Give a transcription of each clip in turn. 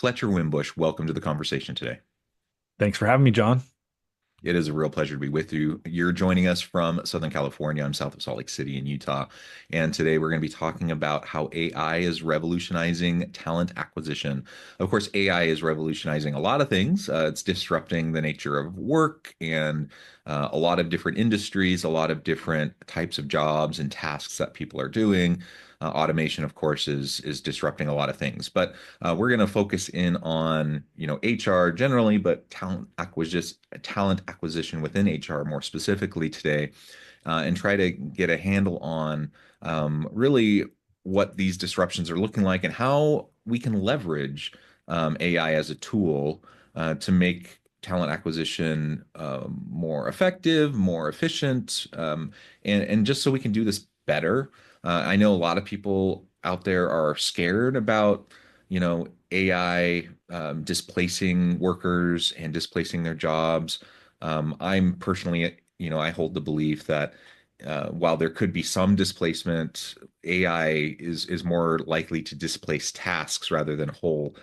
Fletcher Wimbush, welcome to the conversation today. Thanks for having me, John. It is a real pleasure to be with you. You're joining us from Southern California. I'm south of Salt Lake City in Utah. And today we're going to be talking about how AI is revolutionizing talent acquisition. Of course, AI is revolutionizing a lot of things. It's disrupting the nature of work and a lot of different industries, a lot of different types of jobs and tasks that people are doing. Automation, of course, is disrupting a lot of things. But we're going to focus in on, HR generally, but talent acquisition within HR more specifically today, and try to get a handle on really what these disruptions are looking like and how we can leverage AI as a tool to make talent acquisition more effective, more efficient, and just so we can do this better. I know a lot of people out there are scared about, AI displacing workers and displacing their jobs. I'm personally, I hold the belief that while there could be some displacement, AI is more likely to displace tasks rather than whole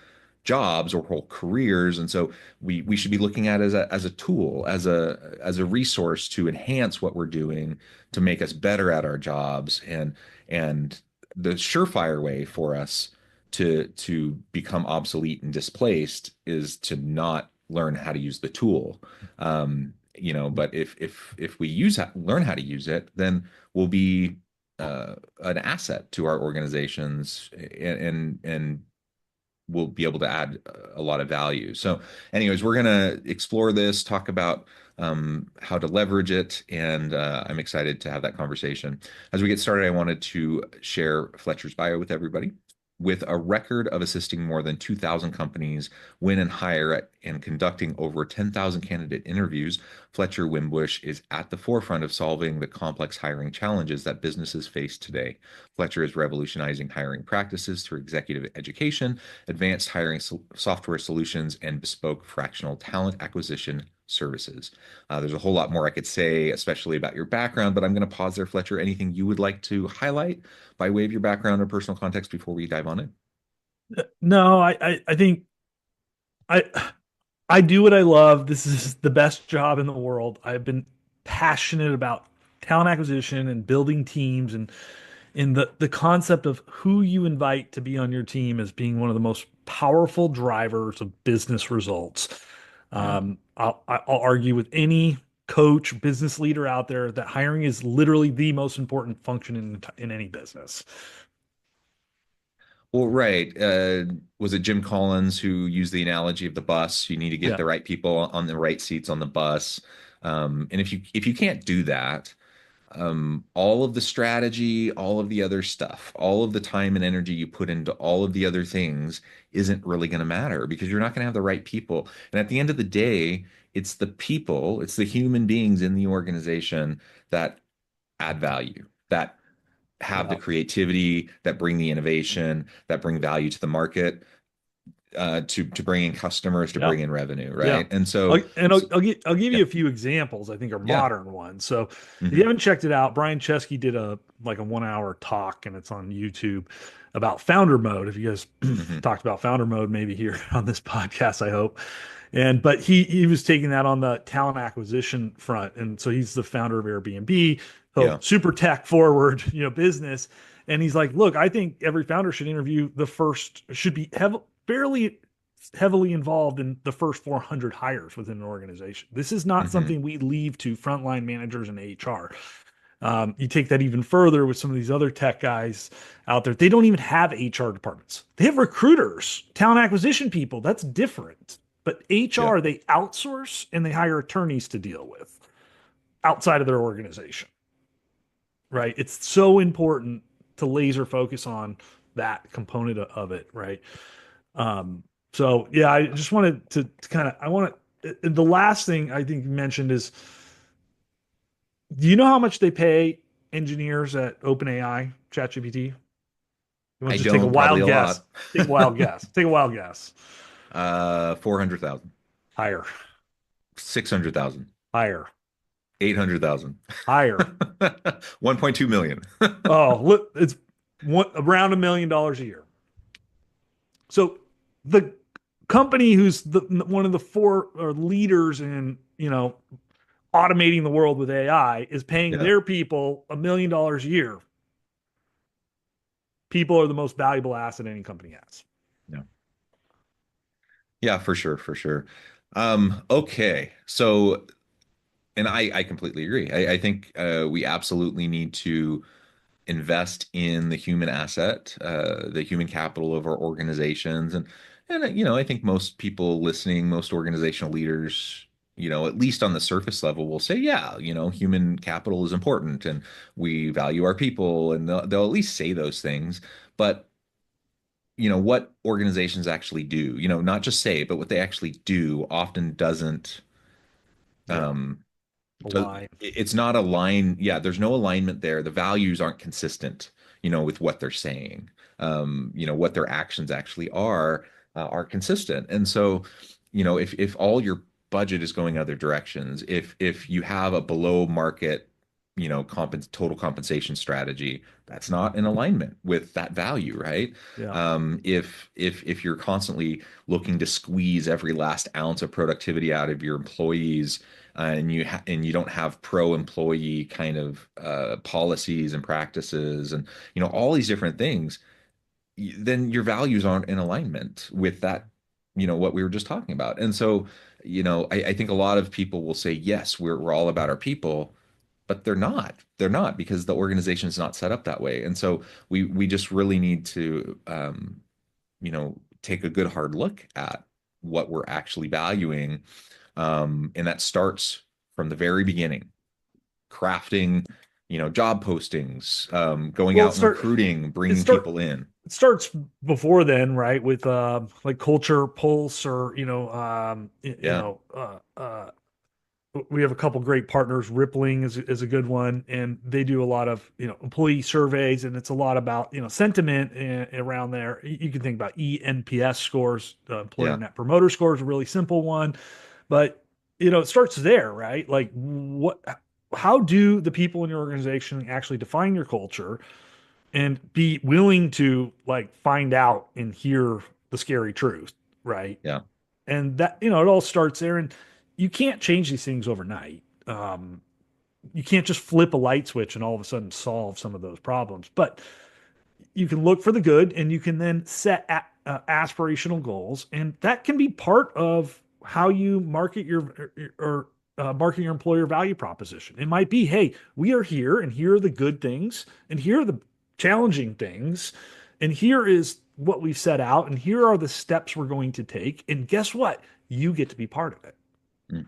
jobs or whole careers. And so we should be looking at it as a tool, as a resource to enhance what we're doing to make us better at our jobs. And the surefire way for us to become obsolete and displaced is to not learn how to use the tool. But if we learn how to use it, then we'll be an asset to our organizations, and we'll be able to add a lot of value. So, anyways, we're gonna explore this, talk about how to leverage it, and I'm excited to have that conversation. As we get started, I wanted to share Fletcher's bio with everybody. With a record of assisting more than 2,000 companies win and hire and conducting over 10,000 candidate interviews, Fletcher Wimbush is at the forefront of solving the complex hiring challenges that businesses face today. Fletcher is revolutionizing hiring practices through executive education, advanced hiring software solutions, and bespoke fractional talent acquisition services. There's a whole lot more I could say, especially about your background, but I'm going to pause there, Fletcher. Anything you would like to highlight by way of your background or personal context before we dive on it? No, I think I I do what I love. This is the best job in the world. I've been passionate about talent acquisition and building teams and in the concept of who you invite to be on your team as being one of the most powerful drivers of business results. Yeah. I'll argue with any coach, business leader out there that hiring is literally the most important function in any business. Well, right. Was it Jim Collins who used the analogy of the bus? You need to get Yeah. the right people on the right seats on the bus. And if you can't do that, all of the strategy, all of the other stuff, all of the time and energy you put into all of the other things isn't really going to matter because you're not going to have the right people. And at the end of the day, it's the people, it's the human beings in the organization that add value, that have the Yeah. creativity, that bring the innovation, that bring value to the market, to bring in customers, to Yeah. bring in revenue, Yeah. right? And so, I'll give yeah, you a few examples I think are yeah, modern ones. So if you hmm haven't checked it out, Brian Chesky did a 1 hour talk and it's on YouTube about founder mode. If you guys hmm talked about founder mode, maybe here on this podcast, I hope. And but he was taking that on the talent acquisition front. And so he's the founder of Airbnb, so yeah, super tech forward, business. And he's like, look, I think every founder should interview should be fairly heavily involved in the first 400 hires within an organization. This is not hmm something we leave to frontline managers and HR. You take that even further with some of these other tech guys out there. They don't even have HR departments. They have recruiters, talent acquisition people. That's different. But yeah. HR, they outsource and they hire attorneys to deal with outside of their organization, right? It's so important to laser focus on that component of it, right? So yeah, I just wanted to kind of I want to the last thing I think you mentioned is, do you know how much they pay engineers at OpenAI, ChatGPT? You want I to just take a don't, probably wild a guess? lot. Take a wild guess. Take a wild guess. 400,000, Higher, 600,000, higher, 800,000, higher. 1.2 million. Oh, look, it's around $1 million a year. So the company who's one of the four or leaders in, automating the world with AI is paying Yeah. their people $1 million a year. People are the most valuable asset any company has. Yeah. Yeah, for sure, for sure. Okay. So, and I completely agree. I think we absolutely need to invest in the human asset, the human capital of our organizations. And I think most people listening, most organizational leaders, at least on the surface level, will say, yeah, human capital is important and we value our people, and they'll at least say those things. But what organizations actually do, not just say it, but what they actually do often doesn't Yeah. um, Align. it's not aligned. Yeah, there's no alignment there. The values aren't consistent, with what they're saying. What their actions actually are consistent. And so, if all your budget is going other directions, if you have a below market, total compensation strategy, that's not in alignment with that value, right? Yeah. If you're constantly looking to squeeze every last ounce of productivity out of your employees, and you don't have pro-employee kind of policies and practices, and all these different things, then your values aren't in alignment with that, what we were just talking about. And so, I think a lot of people will say, yes, we're all about our people, but they're not. They're not, because the organization is not set up that way. And so we just really need to take a good hard look at what we're actually valuing. And that starts from the very beginning, crafting, job postings, going Well, out and recruiting, it bringing start people in. it starts before then, right? With like Culture Pulse, or Yeah. we have a couple great partners. Rippling is a good one, and they do a lot of employee surveys, and it's a lot about sentiment around there. You can think about ENPS scores, employer Yeah. net promoter scores, a really simple one, but it starts there, right? Like how do the people in your organization actually define your culture and be willing to like find out and hear the scary truth, right? Yeah. And that it all starts there, and you can't change these things overnight. You can't just flip a light switch and all of a sudden solve some of those problems, but you can look for the good, and you can then set aspirational goals, and that can be part of how you market or market your employer value proposition. It might be, hey, we are here, and here are the good things, and here are the challenging things, and here is what we've set out, and here are the steps we're going to take, and guess what, you get to be part of it.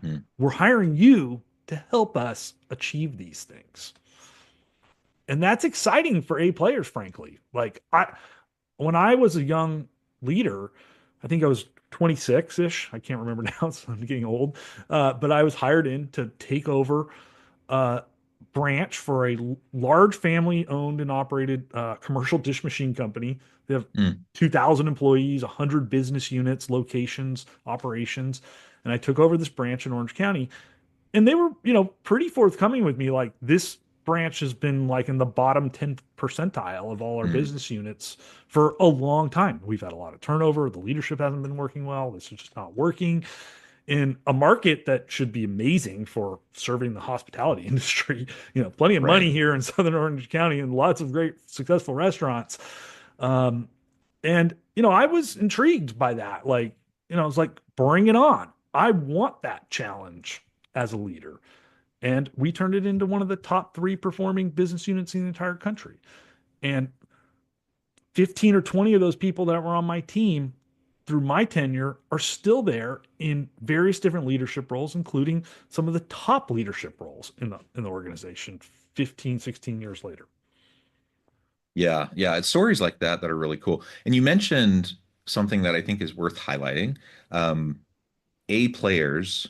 Hmm. We're hiring you to help us achieve these things. And that's exciting for A players, frankly. Like when I was a young leader, I think I was 26-ish. I can't remember now, so I'm getting old. But I was hired in to take over a branch for a large family-owned and operated commercial dish machine company. They have Mm. 2,000 employees, 100 business units, locations, operations. And I took over this branch in Orange County, and they were pretty forthcoming with me, like, this branch has been like in the bottom 10 percentile of all our Mm. business units for a long time. We've had a lot of turnover, the leadership hasn't been working well, this is just not working in a market that should be amazing for serving the hospitality industry. Plenty of Right. money here in Southern Orange County and lots of great successful restaurants. um, and I was intrigued by that. Like, I was like, bring it on, I want that challenge as a leader. And we turned it into one of the top three performing business units in the entire country. And 15 or 20 of those people that were on my team through my tenure are still there in various different leadership roles, including some of the top leadership roles in the organization 15, 16 years later. Yeah. Yeah. It's stories like that are really cool. And you mentioned something that I think is worth highlighting. Um, A players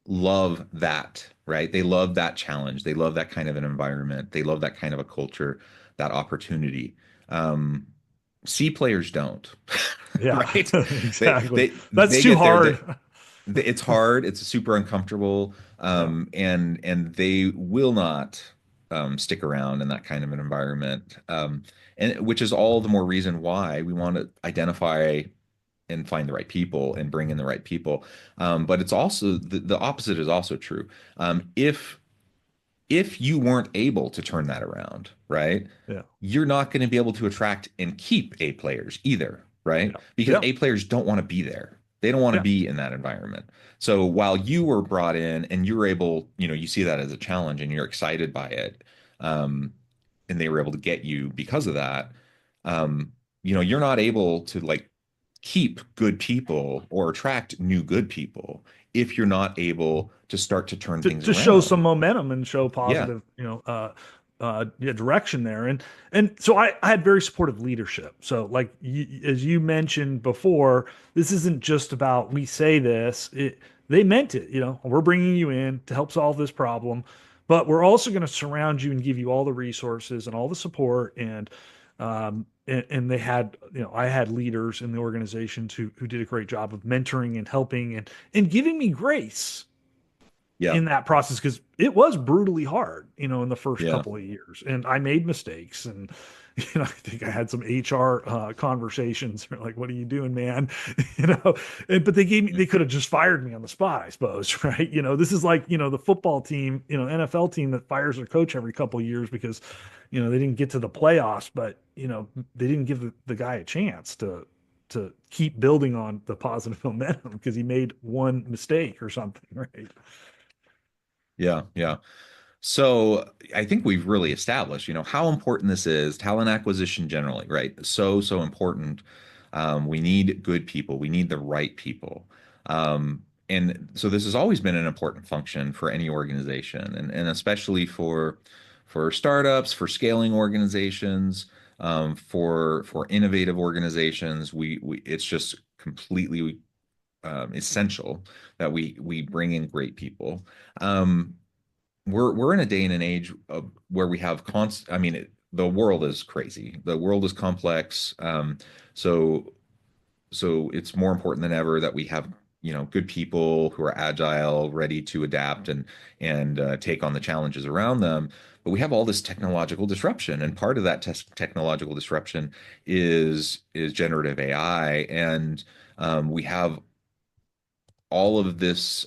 love that, right? They love that challenge. They love that kind of an environment. They love that kind of a culture, that opportunity. Um, C players don't, Yeah, right? They exactly. they That's they too get there. hard. It's hard. It's super uncomfortable, Yeah. and they will not stick around in that kind of an environment. And which is all the more reason why we want to identify and find the right people and bring in the right people. But it's also the opposite is also true. If you weren't able to turn that around, right, Yeah. you're not going to be able to attract and keep A players either, right? Yeah. Because Yeah. A players don't want to be there. They don't want to Yeah. be in that environment. So while you were brought in and you're able, you see that as a challenge and you're excited by it, um, and they were able to get you because of that, you're not able to like keep good people or attract new good people if you're not able to start to turn things To show some around. momentum and show Yeah. positive, yeah, direction there. And so I had very supportive leadership. So like as you mentioned before, this isn't just about we say this. They meant it. We're bringing you in to help solve this problem, but we're also going to surround you and give you all the resources and all the support. And they had, I had leaders in the organizations who did a great job of mentoring and helping and giving me grace Yeah. in that process because it was brutally hard, in the first Yeah. couple of years, and I made mistakes, and I think I had some HR conversations. They're like, "What are you doing, man?" But they could have just fired me on the spot, I suppose, right? This is like the football team, NFL team that fires their coach every couple of years because they didn't get to the playoffs, but they didn't give the guy a chance to keep building on the positive momentum because he made one mistake or something, right? Yeah. Yeah. So I think we've really established, how important this is, talent acquisition generally, right? So important. We need good people. We need the right people. And so this has always been an important function for any organization, and especially for startups, for scaling organizations, for innovative organizations. We it's just completely essential that we bring in great people. Um, we're in a day and an age of where we have I mean, the world is crazy. The world is complex. So so it's more important than ever that we have, good people who are agile, ready to adapt and take on the challenges around them. But we have all this technological disruption, and part of that technological disruption is generative AI, and we have all of this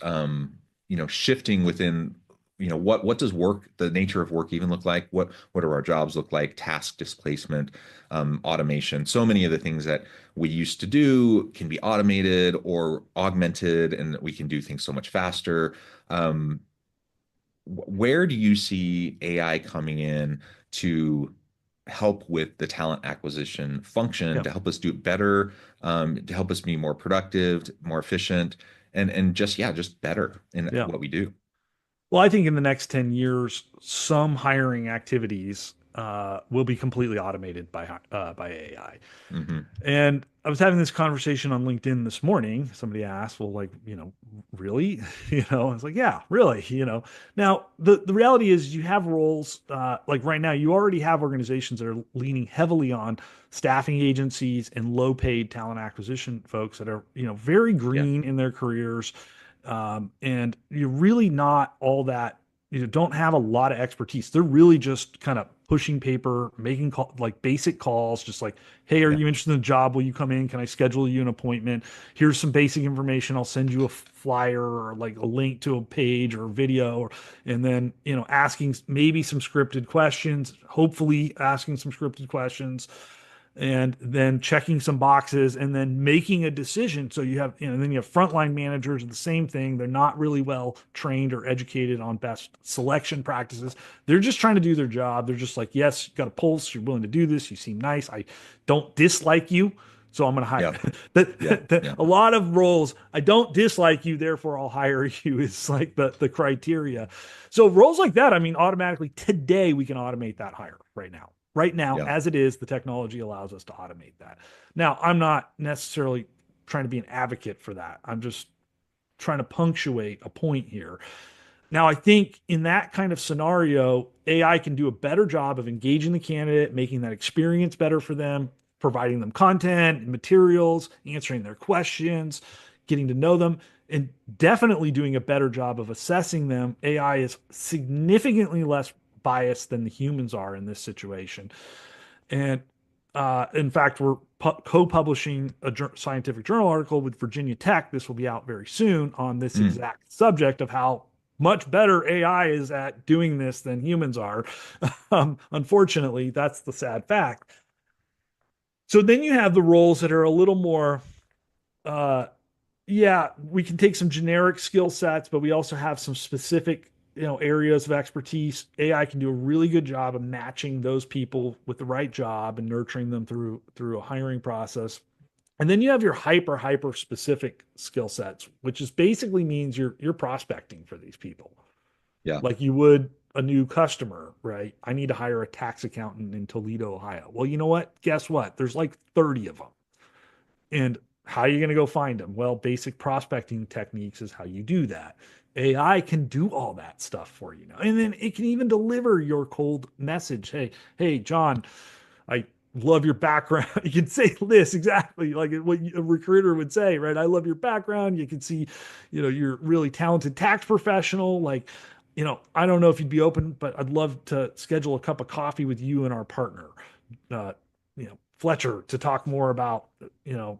shifting within what does work, the nature of work even look like, what do our jobs look like, task displacement, automation. So many of the things that we used to do can be automated or augmented, and we can do things so much faster. um, where do you see AI coming in to help with the talent acquisition function, Yeah. to help us do it better, to help us be more productive, more efficient, and just, yeah, just better in Yeah. what we do? Well, I think in the next 10 years, some hiring activities will be completely automated by AI. Hmm. And I was having this conversation on LinkedIn this morning. Somebody asked, well, like, really? I was like, yeah, really. Now the reality is you have roles like right now, you already have organizations that are leaning heavily on staffing agencies and low paid talent acquisition folks that are, very Yeah. green in their careers. And you're really not all that, don't have a lot of expertise. They're really just kind of pushing paper, making like basic calls, just like, hey, are Yeah. you interested in the job? Will you come in? Can I schedule you an appointment? Here's some basic information. I'll send you a flyer or like a link to a page or a video, and then, asking maybe some scripted questions, hopefully asking some scripted questions, and then checking some boxes and then making a decision. So you have, and then you have frontline managers, the same thing. They're not really well trained or educated on best selection practices. They're just trying to do their job. They're just like, yes, you got a pulse. You're willing to do this. You seem nice. I don't dislike you. So I'm going to hire Yeah. Yeah. that. Yeah. A lot of roles, I don't dislike you, therefore I'll hire you is like the criteria. So roles like that, I mean, automatically today we can automate that hire right now. Right now, Yeah. as it is, the technology allows us to automate that. Now, I'm not necessarily trying to be an advocate for that. I'm just trying to punctuate a point here. Now, I think in that kind of scenario, AI can do a better job of engaging the candidate, making that experience better for them, providing them content and materials, answering their questions, getting to know them, and definitely doing a better job of assessing them. AI is significantly less biased than the humans are in this situation. And In fact, we're co-publishing a scientific journal article with Virginia Tech. This will be out very soon on this Mm, exact subject of how much better AI is at doing this than humans are. Unfortunately, that's the sad fact. So then you have the roles that are a little more, uh, yeah, we can take some generic skill sets, but we also have some specific, areas of expertise. AI can do a really good job of matching those people with the right job and nurturing them through a hiring process. And then you have your hyper specific skill sets, which is basically means you're prospecting for these people yeah. like you would a new customer, right? I need to hire a tax accountant in Toledo, Ohio. Well, you know what? Guess what? There's like 30 of them. And how are you going to go find them? Well, basic prospecting techniques is how you do that. AI can do all that stuff for you now. And then it can even deliver your cold message. Hey, John, I love your background. You can say this exactly like what a recruiter would say, right? I love your background. You can see, you're really talented tax professional. Like, I don't know if you'd be open, but I'd love to schedule a cup of coffee with you and our partner, uh, Fletcher, to talk more about, you know,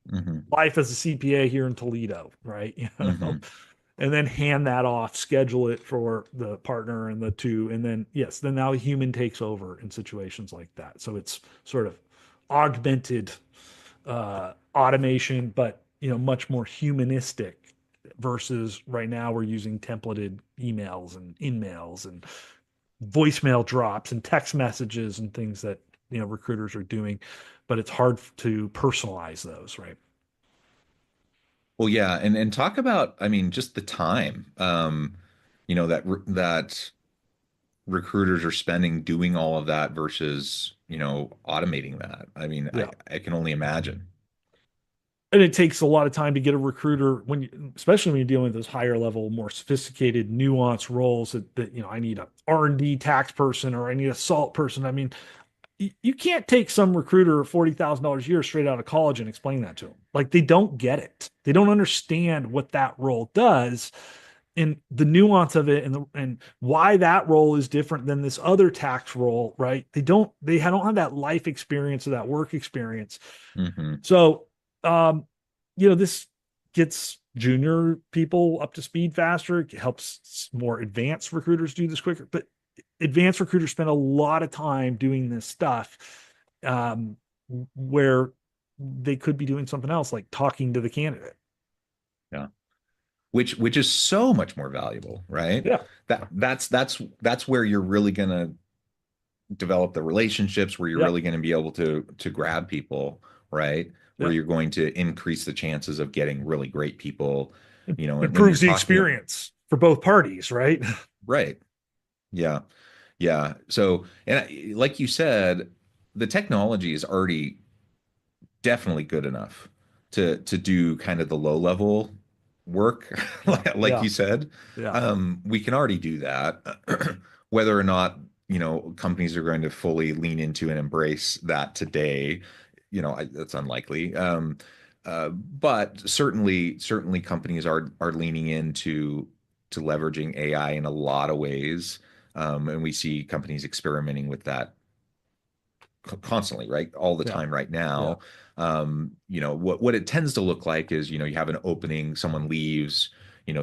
Hmm. life as a CPA here in Toledo, right? Hmm. And then hand that off, schedule it for the partner and the two, and then yes, then now a human takes over in situations like that. So it's sort of augmented automation, but much more humanistic versus right now we're using templated emails and in-mails and voicemail drops and text messages and things that recruiters are doing, but it's hard to personalize those, right? Well, yeah, and talk about, I mean, just the time, that recruiters are spending doing all of that versus, automating that. I mean, Yeah. I can only imagine. And it takes a lot of time to get a recruiter especially when you're dealing with those higher level, more sophisticated, nuanced roles that I need a R&D tax person or I need a salt person. I mean, you can't take some recruiter $40,000 a year straight out of college and explain that to them. Like they don't get it. They don't understand what that role does and the nuance of it and why that role is different than this other tax role, right? They don't have that life experience or that work experience. Hmm. So, um, this gets junior people up to speed faster. It helps more advanced recruiters do this quicker. But advanced recruiters spend a lot of time doing this stuff, um, where they could be doing something else, like talking to the candidate. Yeah. Which is so much more valuable, right? Yeah, That's where you're really gonna develop the relationships, where you're yeah, really gonna be able to grab people, right? Where yeah. you're going to increase the chances of getting really great people, and when you're Improves the talking, experience for both parties, right? right. Yeah. Yeah. So, and like you said, the technology is already definitely good enough to do kind of the low level work, Yeah, like yeah, you said. yeah, We can already do that. Whether or not, companies are going to fully lean into and embrace that today, that's unlikely. But certainly companies are leaning into to leveraging AI in a lot of ways. And we see companies experimenting with that constantly, right? All the yeah, time right yeah. now. What it tends to look like is, you have an opening, someone leaves,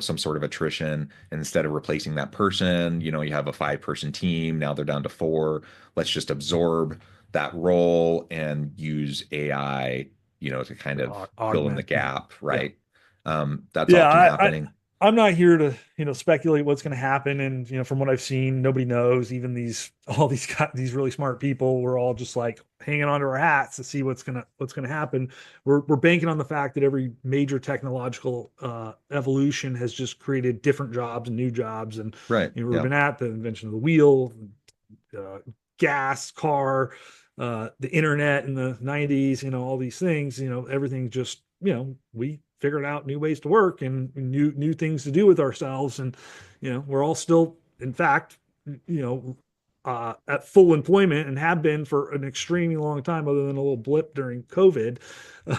some sort of attrition, and instead of replacing that person, you have a 5-person team. Now they're down to 4. Let's just absorb that role and use AI, to kind of fill in the Augment. Yeah, gap, yeah. right? That's Yeah, often I happening. I'm not here to, speculate what's going to happen. And, from what I've seen, nobody knows. Even all these these really smart people, we're all just like hanging onto our hats to see what's gonna happen. We're banking on the fact that every major technological evolution has just created different jobs and new jobs. And, Right. we've Yeah. been at the invention of the wheel, uh, gas, car, the internet in the 90s, all these things, everything just, we figured out new ways to work and new things to do with ourselves. And, we're all still, in fact, at full employment and have been for an extremely long time, other than a little blip during COVID.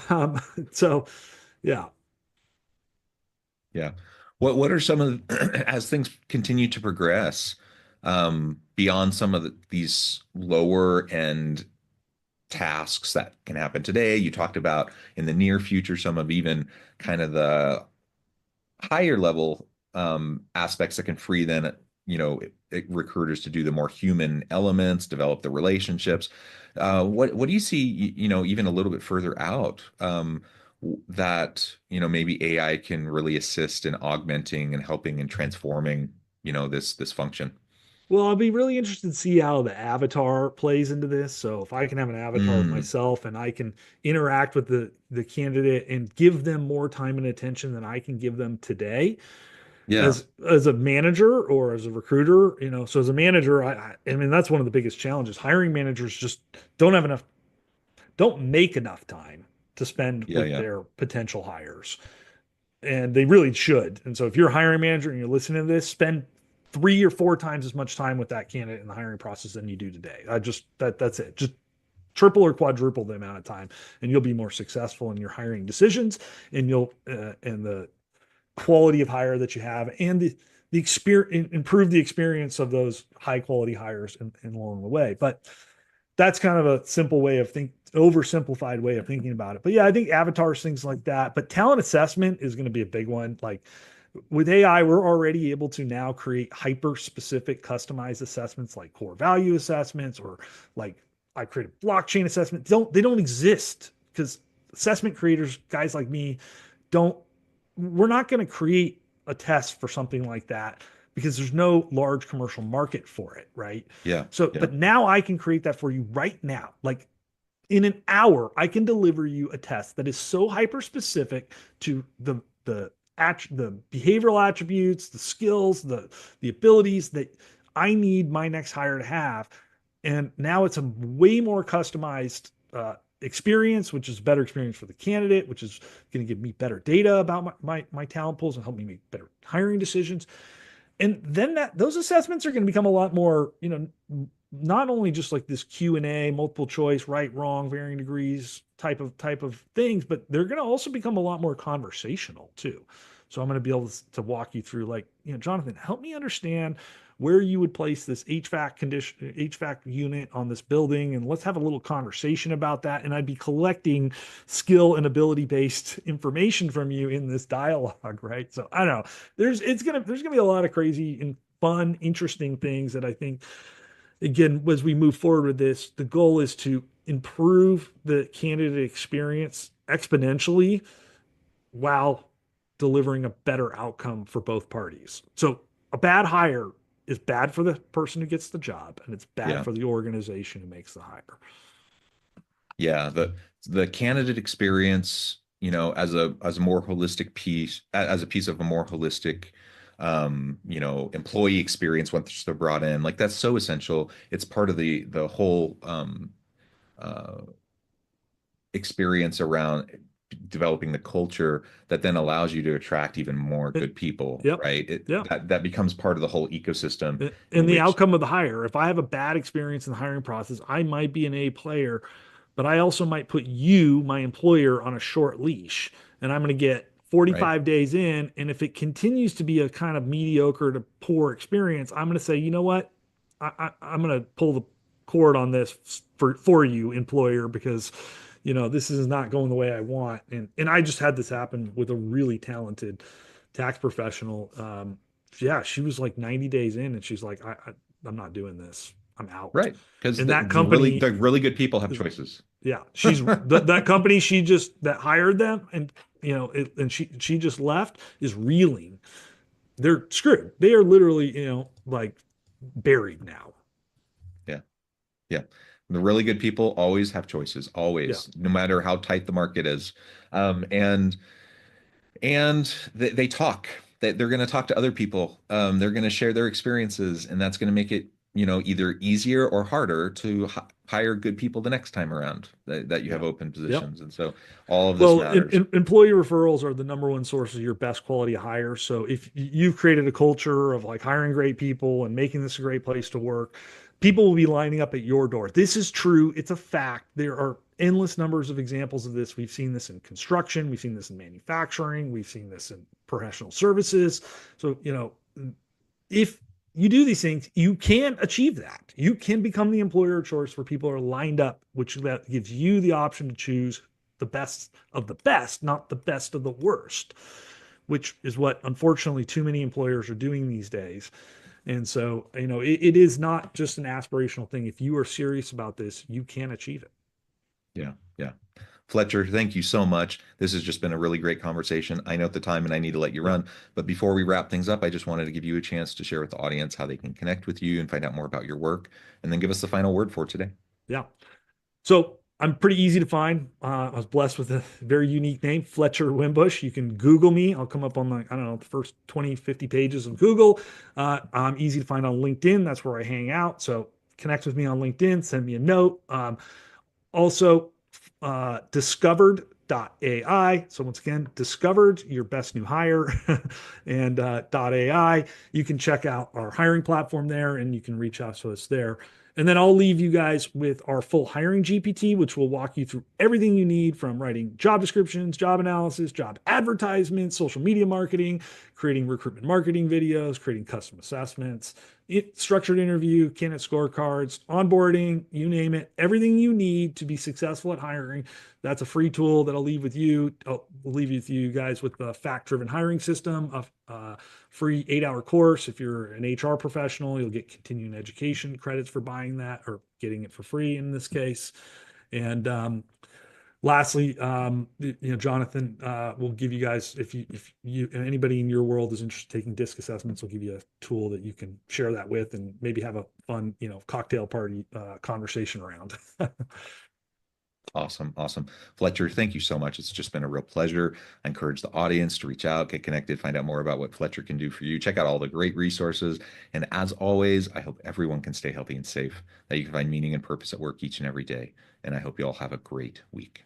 Um, so, yeah, Yeah. What are some of as things continue to progress, beyond some of these lower end tasks that can happen today. You talked about in the near future some of even kind of the higher level aspects that can free then recruiters to do the more human elements, develop the relationships. What do you see, even a little bit further out, that maybe AI can really assist in augmenting and helping and transforming this function? Well, I'll be really interested to see how the avatar plays into this. So if I can have an avatar of Mm, myself and I can interact with the candidate and give them more time and attention than I can give them today yeah, as a manager or as a recruiter, so as a manager, I mean that's one of the biggest challenges. Hiring managers just don't have enough, don't make enough time to spend yeah, with yeah, their potential hires, and they really should. And so if you're a hiring manager and you're listening to this, spend 3 or 4 times as much time with that candidate in the hiring process than you do today. That's it. Just triple or quadruple the amount of time, and you'll be more successful in your hiring decisions, and you'll and the quality of hire that you have, and the experience, improve the experience of those high quality hires and along the way. But that's kind of a simple way of oversimplified way of thinking about it. But yeah, I think avatars, things like that. But talent assessment is going to be a big one. Like with AI, we're already able to now create hyper specific customized assessments like core value assessments, or like I create a blockchain assessment. They don't exist because assessment creators, guys like me, don't we're not going to create a test for something like that because there's no large commercial market for it, right? yeah, So, yeah, but now I can create that for you right now. Like in an hour, I can deliver you a test that is so hyper specific to the behavioral attributes, the skills, the abilities that I need my next hire to have. And now it's a way more customized experience, which is a better experience for the candidate, which is going to give me better data about my talent pools and help me make better hiring decisions. And then those assessments are going to become a lot more, not only just like this Q&A, multiple choice, right, wrong, varying degrees type of things, but they're going to also become a lot more conversational too. So I'm going to be able to walk you through, like, Jonathan, help me understand where you would place this HVAC unit on this building, and let's have a little conversation about that. And I'd be collecting skill and ability based information from you in this dialogue, right? So I don't know. There's gonna be a lot of crazy and fun, interesting things that I think, again, as we move forward with this, the goal is to improve the candidate experience exponentially while delivering a better outcome for both parties. So a bad hire is bad for the person who gets the job, and it's bad yeah. for the organization who makes the hire. Yeah, the candidate experience, as a more holistic piece, as a piece of a more holistic, employee experience once they're brought in, like that's so essential. It's part of the whole uh, experience around developing the culture that then allows you to attract even more It, good people, yep. right? Yep. That becomes part of the whole ecosystem And in the which, outcome of the hire. If I have a bad experience in the hiring process, I might be an A player, but I also might put you, my employer, on a short leash. And I'm going to get right? 45 days in. And if it continues to be a kind of mediocre to poor experience, I'm going to say, you know what? I'm going to pull the cord on this for you, employer, because this is not going the way I want. And I just had this happen with a really talented tax professional. Yeah, she was like 90 days in, and she's like, I'm not doing this. I'm out. Right. Because And the, that the really company the really good people have is, choices. yeah, that company she just that hired them, and and she just left, is reeling. They're screwed. They are literally, like buried now. Yeah. Yeah. The really good people always have choices, Yeah. always, no matter how tight the market is. And they talk. They're going to talk to other people. They're going to share their experiences, and that's going to make it, either easier or harder to hire good people the next time around that you Yeah. have open Yep. positions. And so all of this Well, matters. employee referrals are the number one source of your best quality hires. So if you've created a culture of like hiring great people and making this a great place to work, people will be lining up at your door. This is true. It's a fact. There are endless numbers of examples of this. We've seen this in construction. We've seen this in manufacturing. We've seen this in professional services. So, if you do these things, you can achieve that. You can become the employer of choice where people are lined up, which that gives you the option to choose the best of the best, not the best of the worst, which is what unfortunately too many employers are doing these days. And so, it is not just an aspirational thing. If you are serious about this, you can achieve it. Yeah, yeah. Fletcher, thank you so much. This has just been a really great conversation. I know at the time and I need to let you Yeah. run, but before we wrap things up, I just wanted to give you a chance to share with the audience how they can connect with you and find out more about your work, and then give us the final word for today. Yeah. So I'm pretty easy to find. I was blessed with a very unique name, Fletcher Wimbush. You can Google me. I'll come up on I don't know, the first 20, 50 pages of Google. I'm easy to find on LinkedIn. That's where I hang out. So connect with me on LinkedIn, send me a note. Also, discovered.ai. So once again, discovered, your best new hire, and .ai. You can check out our hiring platform there, and you can reach out to us there. And then I'll leave you guys with our full hiring GPT, which will walk you through everything you need from writing job descriptions, job analysis, job advertisements, social media marketing, creating recruitment marketing videos, creating custom assessments, structured interview, candidate scorecards, onboarding, you name it, everything you need to be successful at hiring. That's a free tool that I'll leave with you. I'll leave with you guys with the fact-driven hiring system, a free 8-hour course. If you're an HR professional, you'll get continuing education credits for buying that, or getting it for free in this case. And lastly, Jonathan will give you guys, if you anybody in your world is interested in taking DISC assessments, will give you a tool that you can share that with, and maybe have a fun, cocktail party conversation around. Awesome. Awesome. Fletcher, thank you so much. It's just been a real pleasure. I encourage the audience to reach out, get connected, find out more about what Fletcher can do for you. Check out all the great resources. And as always, I hope everyone can stay healthy and safe, that you can find meaning and purpose at work each and every day. And I hope you all have a great week.